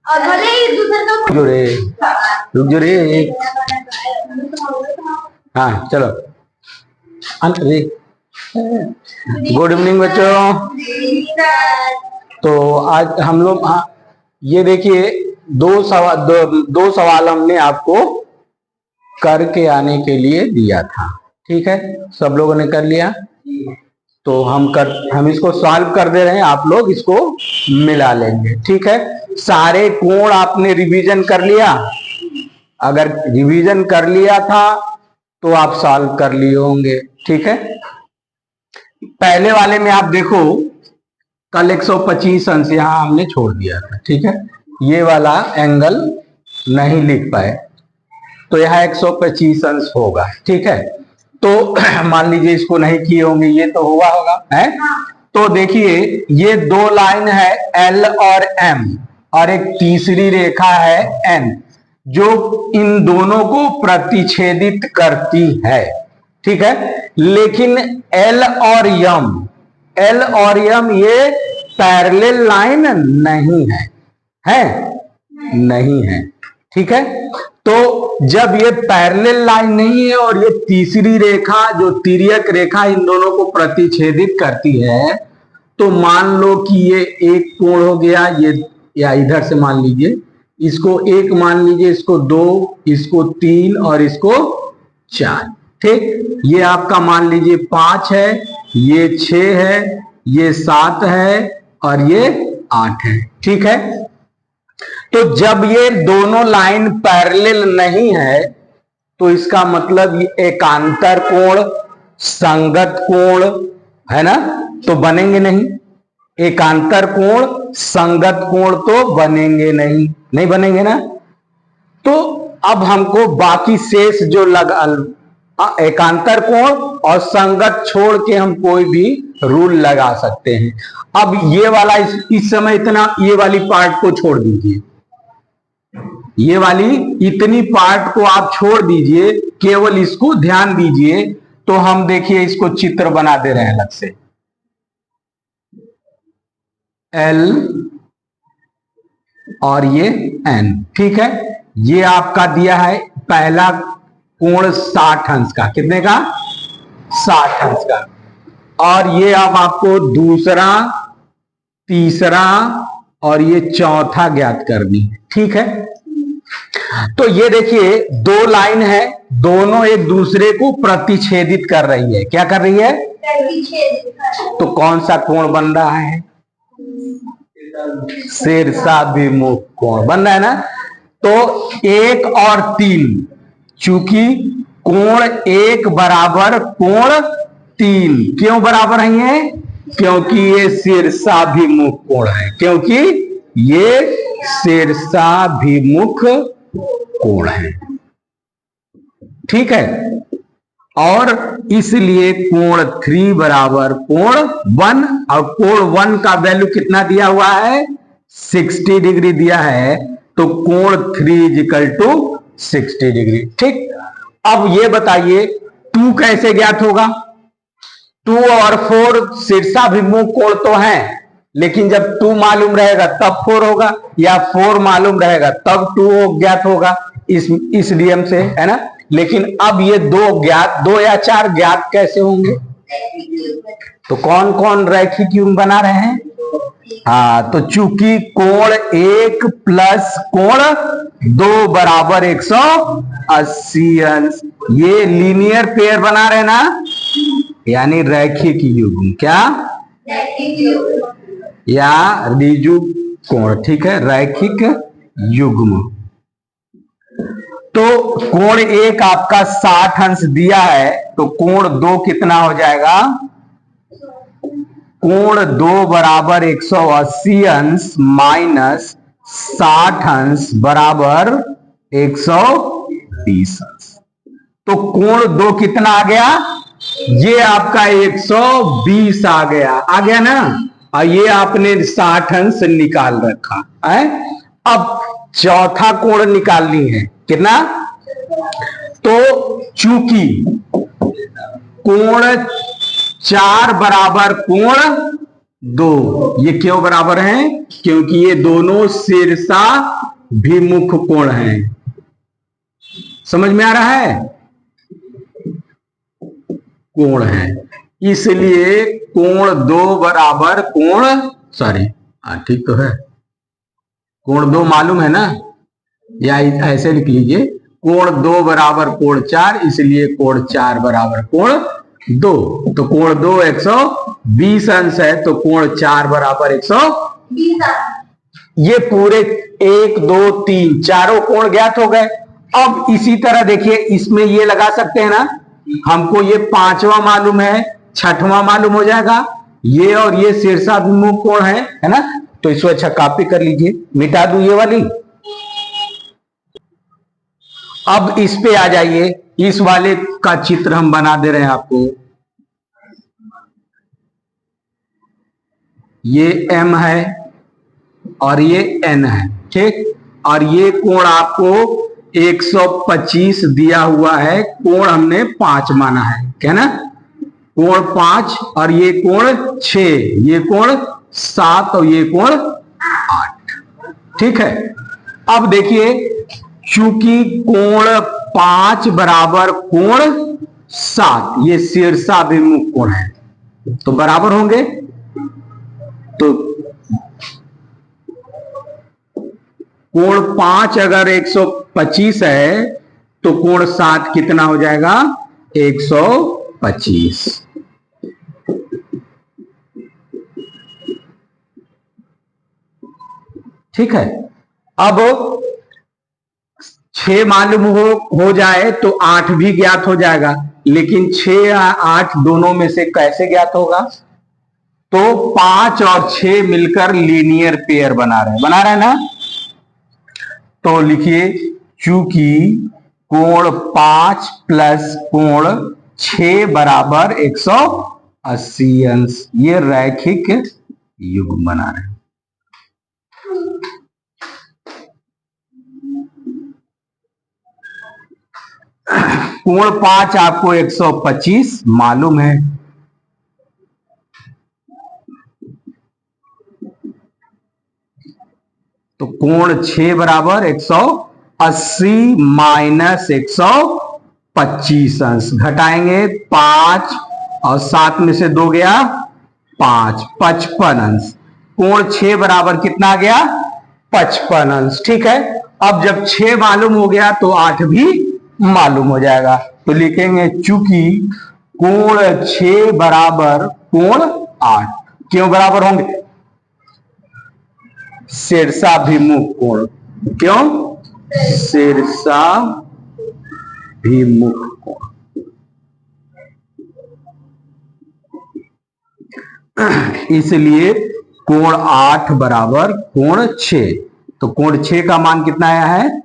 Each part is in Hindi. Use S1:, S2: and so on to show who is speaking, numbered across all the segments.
S1: जो रे रुक जो रे। हाँ चलो रे। गुड इवनिंग बच्चों। तो आज हम लोग ये देखिए दो सवाल हमने आपको करके आने के लिए दिया था। ठीक है, सब लोगों ने कर लिया। तो हम इसको सॉल्व कर दे रहे हैं, आप लोग इसको मिला लेंगे। ठीक है, सारे कोण आपने रिवीजन कर लिया। अगर रिवीजन कर लिया था तो आप सॉल्व कर लिए होंगे। ठीक है, पहले वाले में आप देखो कल 125 अंश यहां हमने छोड़ दिया था। ठीक है, ये वाला एंगल नहीं लिख पाए तो यहाँ 125 अंश होगा। ठीक है, तो मान लीजिए इसको नहीं किए होंगे, ये तो हुआ होगा है। तो देखिए ये दो लाइन है L और M और एक तीसरी रेखा है N जो इन दोनों को प्रतिच्छेदित करती है। ठीक है, लेकिन L और M ये पैरेलल लाइन नहीं है नहीं है। ठीक है, तो जब ये पैरेलल लाइन नहीं है और ये तीसरी रेखा जो तिर्यक रेखा इन दोनों को प्रतिच्छेदित करती है, तो मान लो कि ये एक कोण हो गया, ये या इधर से मान लीजिए इसको एक मान लीजिए, इसको दो, इसको तीन और इसको चार। ठीक, ये आपका मान लीजिए 5 है, ये 6 है, ये 7 है और ये 8 है। ठीक है, तो जब ये दोनों लाइन पैरेलल नहीं है तो इसका मतलब ये एकांतर कोण, संगत कोण है ना, तो बनेंगे नहीं। एकांतर कोण, संगत कोण तो बनेंगे नहीं बनेंगे ना। तो अब हमको बाकी शेष जो एकांतर कोण और संगत छोड़ के हम कोई भी रूल लगा सकते हैं। अब ये वाला इस समय इतना, ये वाली पार्ट को छोड़ दीजिए, ये वाली इतनी पार्ट को आप छोड़ दीजिए, केवल इसको ध्यान दीजिए। तो हम देखिए इसको चित्र बना दे रहे हैं अलग से। L और ये N। ठीक है, ये आपका दिया है पहला कोण 60 अंश का। कितने का? 60 अंश का। और ये अब आपको दूसरा, तीसरा और ये चौथा ज्ञात करनी है। ठीक है, तो ये देखिए दो लाइन है, दोनों एक दूसरे को प्रतिच्छेदित कर रही है। क्या कर रही है? तो कौन सा कोण बन रहा है? शीर्षाभिमुख कोण बन रहा है ना। तो 1 और 3, चूंकि कोण 1 बराबर कोण 3, क्यों बराबर है? क्योंकि ये शीर्षाभिमुख कोण है, क्योंकि ये शीर्षाभिमुख कोण है। ठीक है, और इसलिए कोण 3 बराबर कोण 1, और कोण 1 का वैल्यू कितना दिया हुआ है? 60 डिग्री दिया है, तो कोण 3 इक्वल टू 60 डिग्री। ठीक, अब ये बताइए 2 कैसे ज्ञात होगा? 2 और 4 शीर्षाभिमुख कोण तो है, लेकिन जब 2 मालूम रहेगा तब 4 होगा, या 4 मालूम रहेगा तब 2 ज्ञात होगा, इस नियम से, है ना। लेकिन अब ये 2 या 4 ज्ञात कैसे होंगे? तो कौन कौन रैखिक युग्म बना रहे हैं? हाँ, तो चूंकि कोण 1 प्लस कोण 2 बराबर 180 अंश, ये लीनियर पेयर बना रहे ना, यानी रैखिक युग्म। क्या? या रिजु कोण। ठीक है, रैखिक युग्म। तो कोण 1 आपका 60 अंश दिया है, तो कोण 2 कितना हो जाएगा? कोण 2 बराबर 180 अंश माइनस 60 अंश बराबर 120 अंश। तो कोण 2 कितना आ गया? ये आपका 120 आ गया ना, और ये आपने 60 अंश निकाल रखा है। अब चौथा कोण निकालनी है, कितना? तो चूंकि कोण 4 बराबर कोण 2। ये क्यों बराबर हैं? क्योंकि ये दोनों शीर्षाभिमुख कोण हैं। समझ में आ रहा है? कोण है, इसलिए कोण 2 बराबर कोण ठीक तो है, कोण 2 मालूम है ना, या ऐसे लिख लीजिए कोण 2 बराबर कोण 4, इसलिए कोण 4 बराबर कोण 2। तो कोण 2 120 अंश है, तो कोण 4 बराबर 120 अंश। ये पूरे 1 2 3 चारों कोण ज्ञात हो गए। अब इसी तरह देखिए इसमें ये लगा सकते हैं ना, हमको ये 5वां मालूम है, 6वां मालूम हो जाएगा, ये और ये शीर्षाभिमुख कोण है ना। तो इसको अच्छा कॉपी कर लीजिए, मिटा दूं ये वाली। अब इस पे आ जाइए, इस वाले का चित्र हम बना दे रहे हैं आपको। ये M है और ये N है, ठीक। और ये कोण आपको 125 दिया हुआ है, कोण हमने 5 माना है, क्या ना, कोण 5, और ये कोण 6, ये कोण 7 और ये कोण 8, ठीक है। अब देखिए चूंकि कोण 5 बराबर कोण 7 ये शीर्षाभिमुख कोण है, तो बराबर होंगे। तो कोण 5 अगर 125 है तो कोण 7 कितना हो जाएगा? 125। ठीक है। अब 6 मालूम हो जाए तो 8 भी ज्ञात हो जाएगा, लेकिन 6 या 8 दोनों में से कैसे ज्ञात होगा? तो 5 और 6 मिलकर लीनियर पेयर बना रहे हैं ना। तो लिखिए चूंकि कोण 5 प्लस कोण 6 बराबर 180 अंश, ये रैखिक युग्म बना रहे हैं। कोण 5 आपको 125 मालूम है, तो कोण 6 बराबर 180 माइनस 125 अंश, घटाएंगे 5 और 7 में से 2 गया 5, 55 अंश। कोण 6 बराबर कितना आ गया? 55 अंश, ठीक है। अब जब 6 मालूम हो गया तो 8 भी मालूम हो जाएगा, तो लिखेंगे चूंकि कोण 6 बराबर कोण 8, क्यों बराबर होंगे? शीर्षाभिमुख कोण, क्यों? शीर्षाभिमुख कोण। इसलिए कोण 8 बराबर कोण 6, तो कोण 6 का मान कितना आया है?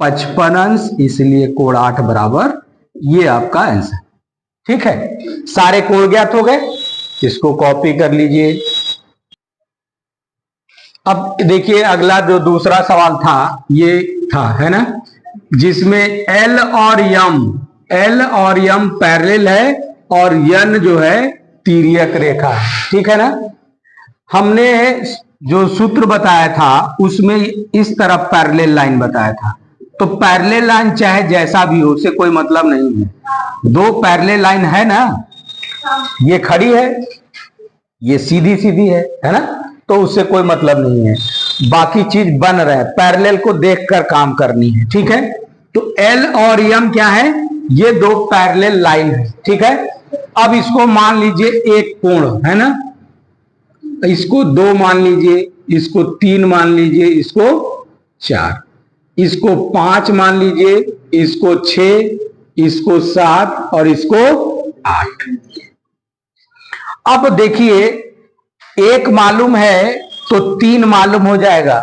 S1: 55 अंश, इसलिए कोण 8 बराबर ये आपका आंसर, ठीक है। सारे कोण ज्ञात हो गए, इसको कॉपी कर लीजिए। अब देखिए अगला जो दूसरा सवाल था ये था, है ना, जिसमें L और M पैरेलल है और N जो है तिर्यक रेखा है, ठीक है ना। हमने जो सूत्र बताया था उसमें इस तरफ पैरेलल लाइन बताया था, तो पैरेलल लाइन चाहे जैसा भी हो उससे कोई मतलब नहीं है। 2 पैरेलल लाइन है ना, ये खड़ी है, ये सीधी सीधी है ना, तो उससे कोई मतलब नहीं है, बाकी चीज बन रहा है, पैरेलल को देखकर काम करनी है, ठीक है। तो L और M क्या है? ये 2 पैरेलल लाइन है, ठीक है। अब इसको मान लीजिए एक कोण है ना, इसको 2 मान लीजिए, इसको 3 मान लीजिए, इसको 4, इसको 5 मान लीजिए, इसको 6, इसको 7 और इसको 8। अब देखिए एक मालूम है तो 3 मालूम हो जाएगा,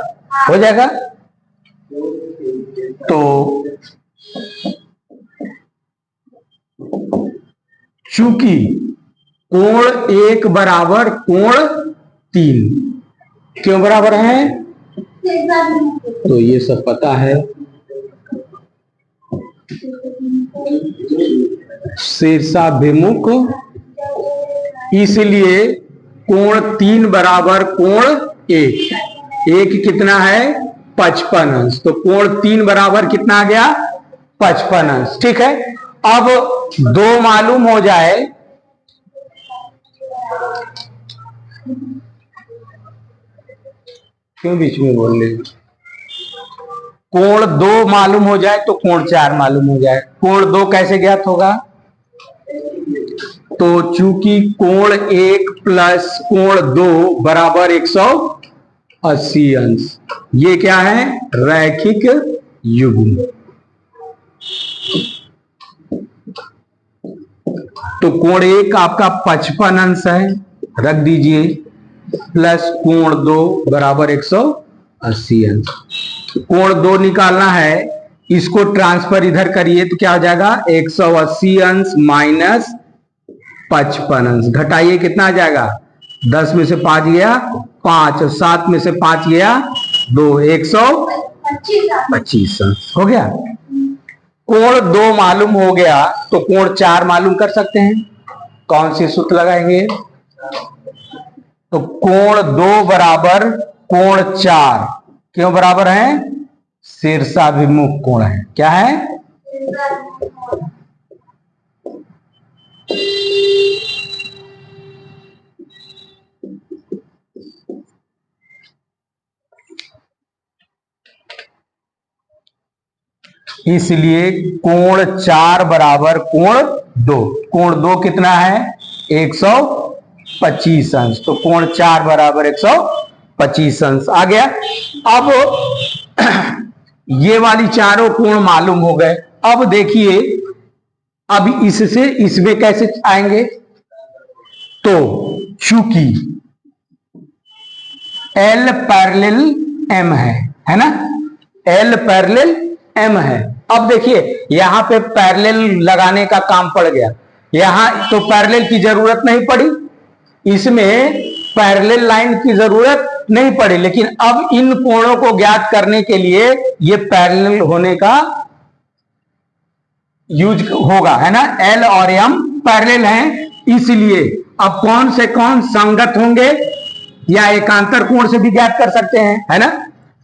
S1: तो चूंकि कोण 1 बराबर कोण 3, क्यों बराबर है? तो ये सब पता है, शीर्षाभिमुख, इसलिए कोण 3 बराबर कोण 1। 1 कितना है 55 अंश, तो कोण 3 बराबर कितना आ गया 55 अंश। ठीक है, अब 2 मालूम हो जाए, क्यों बीच में बोल रहे, कोण 2 मालूम हो जाए तो कोण 4 मालूम हो जाए। कोण 2 कैसे ज्ञात होगा, तो चूंकि कोण 1 प्लस कोण 2 बराबर 180 अंश, ये क्या है रैखिक युग्म। तो कोण 1 आपका 55 अंश है, रख दीजिए, प्लस कोण 2 बराबर 180 अंश। कोण 2 निकालना है, इसको ट्रांसफर इधर करिए तो क्या हो जाएगा 180 अंश माइनस 55 अंश, घटाइए कितना आ जाएगा 10 में से 5 गया 5, 7 में से 5 गया 2, 125 अंश हो गया। कोण 2 मालूम हो गया तो कोण 4 मालूम कर सकते हैं। कौन सी सूत्र लगाएंगे, तो कोण 2 बराबर कोण 4 क्यों बराबर है, शीर्षाभिमुख कोण है। क्या है, इसलिए कोण 4 बराबर कोण 2। कोण 2 कितना है 125 अंश, तो कोण 4 बराबर 125 अंश आ गया। अब ये वाली चारों कोण मालूम हो गए। अब देखिए, अब इससे इसमें कैसे आएंगे, तो चूंकि L पैरेलल M है ना, L पैरेलल M है। अब देखिए यहां पे पैरेलल लगाने का काम पड़ गया, यहां तो पैरेलल की जरूरत नहीं पड़ी, इसमें पैरेलल लाइन की जरूरत नहीं पड़ी, लेकिन अब इन कोणों को ज्ञात करने के लिए ये पैरेलल होने का यूज होगा, है ना। L और M पैरेलल हैं, इसलिए अब कौन से कौन संगत होंगे या एकांतर कोण से भी ज्ञात कर सकते हैं, है ना।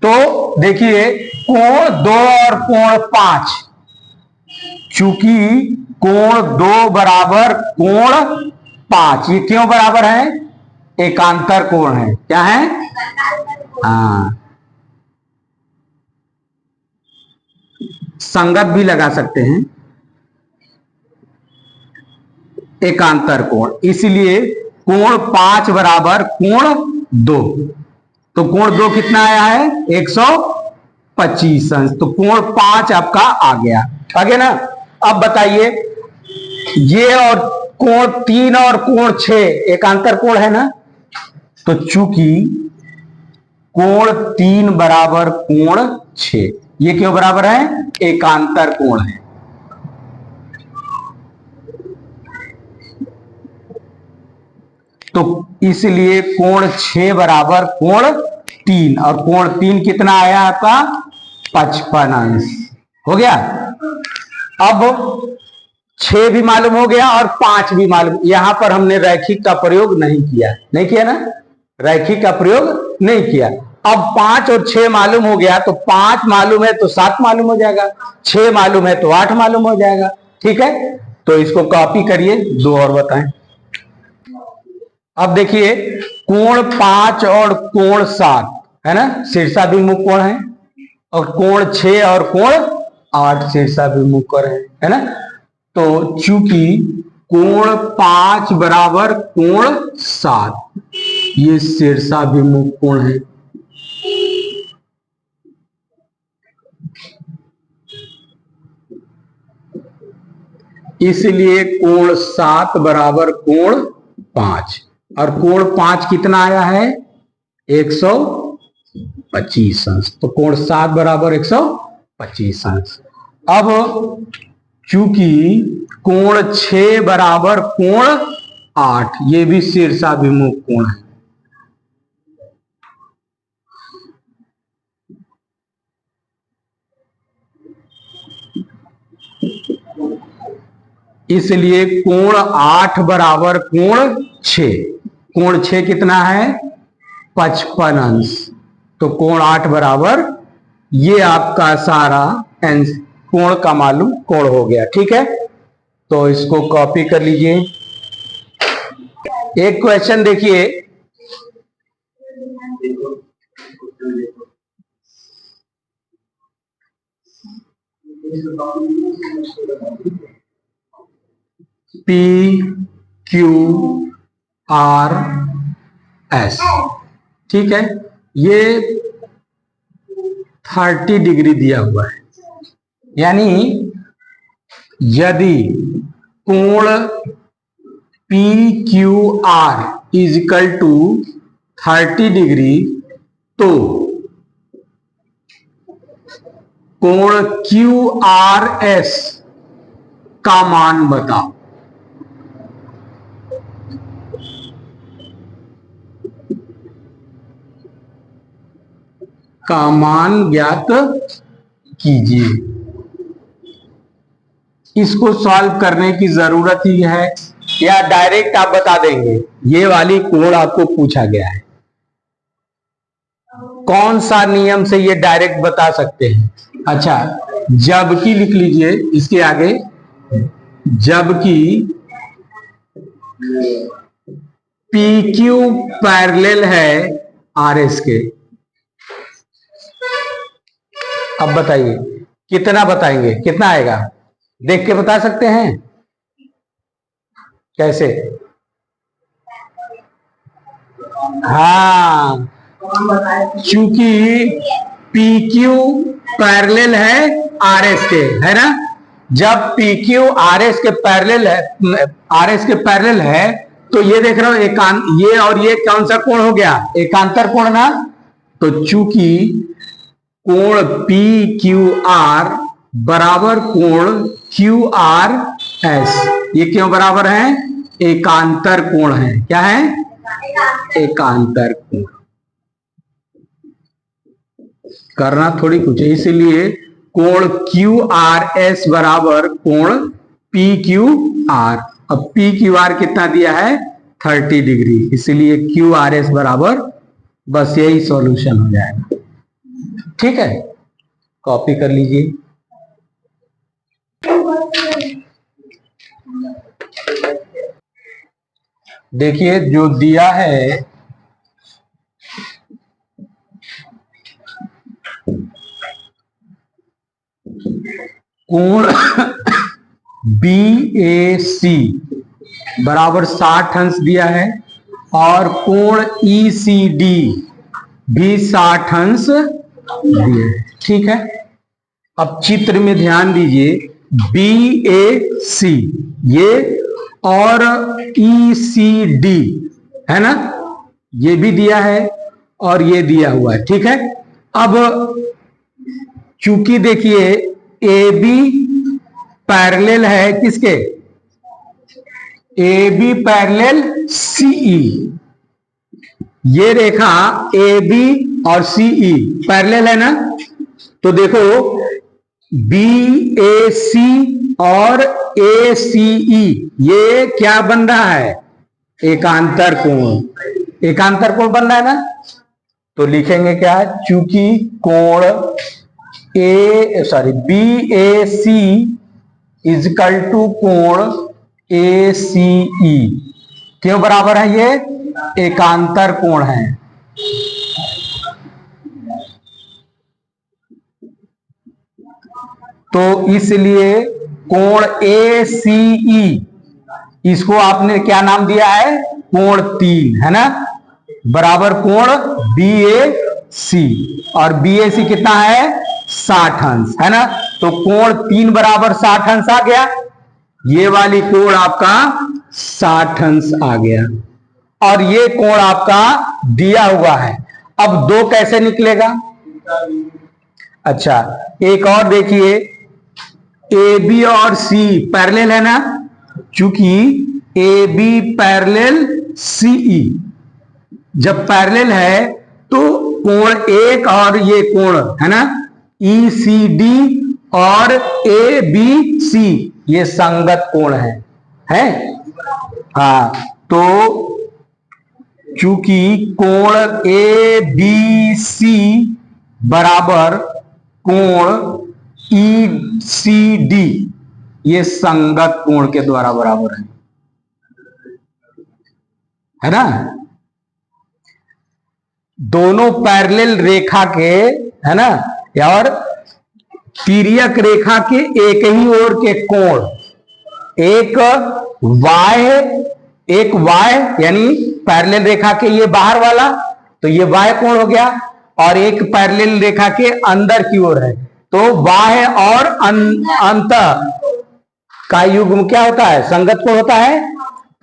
S1: तो देखिए कोण 2 और कोण 5, चूंकि कोण 2 बराबर कोण 5, ये क्यों बराबर है, एकांतर कोण है। क्या है, हाँ, संगत भी लगा सकते हैं, एकांतर कोण, इसलिए कोण 5 बराबर कोण 2, तो कोण 2 कितना आया है 125 अंश, तो कोण 5 आपका आ गया, आगे ना। अब बताइए, ये और कोण 3 और कोण 6 एकांतर कोण है ना, तो चूंकि कोण 3 बराबर कोण 6, ये क्यों बराबर है, एकांतर कोण है। तो इसलिए कोण 6 बराबर कोण 3, और कोण 3 कितना आया आपका 55 अंश हो गया। अब 6 भी मालूम हो गया और 5 भी मालूम, यहां पर हमने रैखिक का प्रयोग नहीं किया ना, रैखिक का प्रयोग नहीं किया। अब 5 और 6 मालूम हो गया, तो 5 मालूम है तो 7 मालूम हो जाएगा, 6 मालूम है तो 8 मालूम हो जाएगा। ठीक है, तो इसको कॉपी करिए, 2 और बताएं। अब देखिए कोण 5 और कोण 7 है ना, शीर्षाभिमुख कोण है, और कोण 6 और कोण 8 शीर्षाभिमुख कोण है ना। तो चूंकि कोण 5 बराबर कोण 7, ये शीर्षाभिमुख कोण है, इसलिए कोण 7 बराबर कोण 5, और कोण 5 कितना आया है 125 अंश, तो कोण 7 बराबर 125 अंश। अब चूंकि कोण 6 बराबर कोण 8, ये भी शीर्षाभिमुख कोण है, इसलिए कोण 8 बराबर कोण 6, कोण 6 कितना है 55 अंश, तो कोण 8 बराबर, ये आपका सारा कोण का मालूम कोण हो गया। ठीक है, तो इसको कॉपी कर लीजिए। एक क्वेश्चन देखिए, P Q R S, ठीक है, ये 30 डिग्री दिया हुआ है, यानी यदि कोण P Q R is equal to 30 degree, तो कोण क्यू आर एस का मान बताओ। का मान ज्ञात कीजिए। इसको सॉल्व करने की जरूरत ही है या डायरेक्ट आप बता देंगे? ये वाली कोण आपको पूछा गया है, कौन सा नियम से ये डायरेक्ट बता सकते हैं? अच्छा, जबकि लिख लीजिए इसके आगे, जबकि पी क्यू पैरेलल है आर एस के। अब बताइए कितना बताएंगे, कितना आएगा? देख के बता सकते हैं? कैसे? हाँ, चूंकि पी क्यू पैरेलल है आर एस के, है ना। जब पी क्यू आर एस के पैरेलल है, आर एस के पैरेलल है, तो ये देख रहे हो ये और ये कौन सा कोण हो गया? एकांतर कोण ना। तो चूंकि कोण पी क्यू आर बराबर कोण क्यू आर एस, ये क्यों बराबर है? एकांतर कोण है। क्या है? एकांतर कोण। करना थोड़ी कुछ है, इसीलिए कोण क्यू आर एस बराबर कोण पी क्यू आर। अब पी क्यू आर कितना दिया है? 30 डिग्री, इसीलिए क्यू आर एस बराबर, बस यही सॉल्यूशन हो जाएगा। ठीक है, कॉपी कर लीजिए। देखिए जो दिया है, कोण बी ए सी बराबर 60 अंश दिया है और कोण ई सी डी भी 60 अंश दिया है। ठीक है, अब चित्र में ध्यान दीजिए, बी ए सी ये और ई सी डी है ना, ये भी दिया है और ये दिया हुआ है। ठीक है, अब चूंकि देखिए ए बी पैरेलल है किसके? ए बी पैरेलल सीई, ये रेखा ए बी और सीई पैरेलल है ना। तो देखो बी ए सी और ए सी ई ये क्या बन रहा है? एकांतर कोण। एकांतर कोण बन रहा है ना, तो लिखेंगे क्या? चूंकि कोण B A C is equal to कोण ए सी ई, क्यों बराबर है? ये एकांतर कोण है। तो इसलिए कोण ए सी ई, इसको आपने क्या नाम दिया है? कोण 3, है ना, बराबर कोण बी ए सी, और बी ए सी कितना है? 60 अंश, है ना। तो कोण 3 बराबर 60 अंश आ गया, ये वाली कोण आपका 60 अंश आ गया, और ये कोण आपका दिया हुआ है। अब 2 कैसे निकलेगा? अच्छा, एक और देखिए, ए बी और सी पैरेलल है ना, चूंकि ए बी पैरेलल सीई, जब पैरेलल है तो कोण 1 और ये कोण है ना ई सी डी और ए बी सी ये संगत कोण है। हाँ, तो चूंकि कोण ए बी सी बराबर कोण ई सी डी ये संगत कोण के द्वारा बराबर है ना। दोनों पैरेलल रेखा के, है ना, और तिर्यक रेखा के एक ही ओर के कोण, एक y यानी पैरेलल रेखा के ये बाहर वाला, तो ये y कोण हो गया, और एक पैरेलल रेखा के अंदर की ओर है, तो बाह्य और अंत का युग्म क्या होता है, संगत कोण होता है।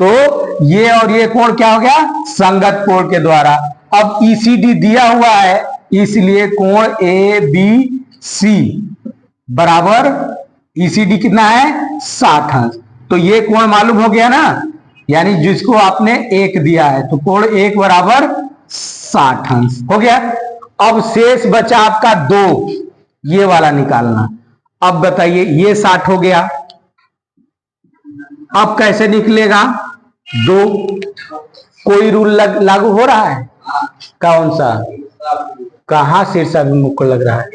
S1: तो ये और ये कोण क्या हो गया, संगत कोण के द्वारा। अब ईसीडी दिया हुआ है, इसलिए कोण ए बी सी बराबर ईसीडी कितना है, 60 अंश। तो ये कोण मालूम हो गया ना, यानी जिसको आपने 1 दिया है, तो कोण 1 बराबर 60 अंश हो गया। अब शेष बचा आपका 2, ये वाला निकालना। अब बताइए, ये 60 हो गया, अब कैसे निकलेगा 2? कोई रूल लागू हो रहा है? कौन सा? कहां शीर्षाभिमुख कोण लग रहा है?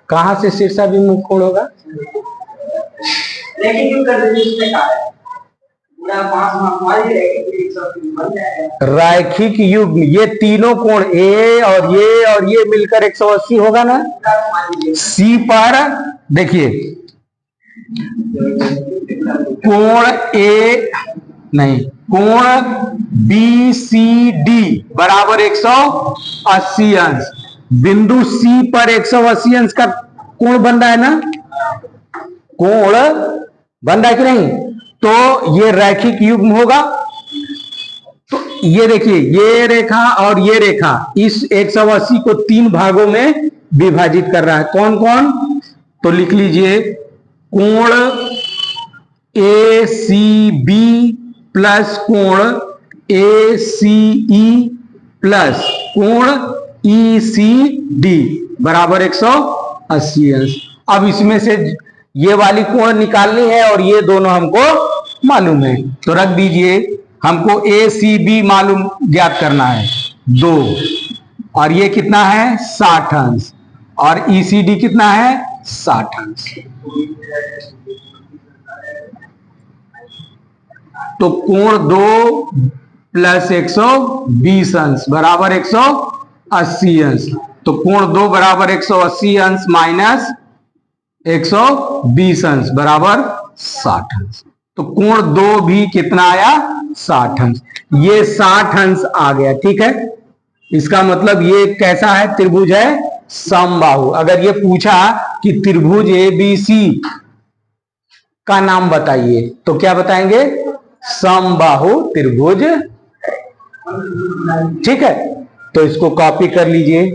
S1: कहां से शीर्षाभिमुख कोण होगा? रैखिक युग्म, ये तीनों कोण और ये मिलकर 180 होगा ना। सी पर देखिए, कोण ए नहीं, कोण बी सी डी बराबर 180 अंश। बिंदु सी पर 180 अंश का कोण बन रहा है ना, कोण बन रहा है कि नहीं? तो ये रैखिक युग्म होगा। तो ये देखिए, ये रेखा और ये रेखा इस 180 को 3 भागों में विभाजित कर रहा है। कौन कौन? तो लिख लीजिए, कोण ए सी बी प्लस कोण ए सी ई प्लस कोण ई सी डी बराबर 180 अंश। अब इसमें से ये वाली कोण निकालनी है और ये दोनों हमको मालूम है, तो रख दीजिए। हमको ए सी बी मालूम, ज्ञात करना है 2, और ये कितना है 60 अंश, और ई सी डी कितना है 60 अंश। तो कोण 2 प्लस 120 अंश बराबर 180 अंश। तो कोण 2 बराबर 180 अंश माइनस 120 अंश बराबर 60 अंश। तो कोण 2 भी कितना आया, 60 अंश। ये 60 अंश आ गया, ठीक है। इसका मतलब ये कैसा है, त्रिभुज है समबाहु। अगर ये पूछा कि त्रिभुज एबीसी का नाम बताइए, तो क्या बताएंगे, समबाहु त्रिभुज, ठीक है। तो इसको कॉपी कर लीजिए।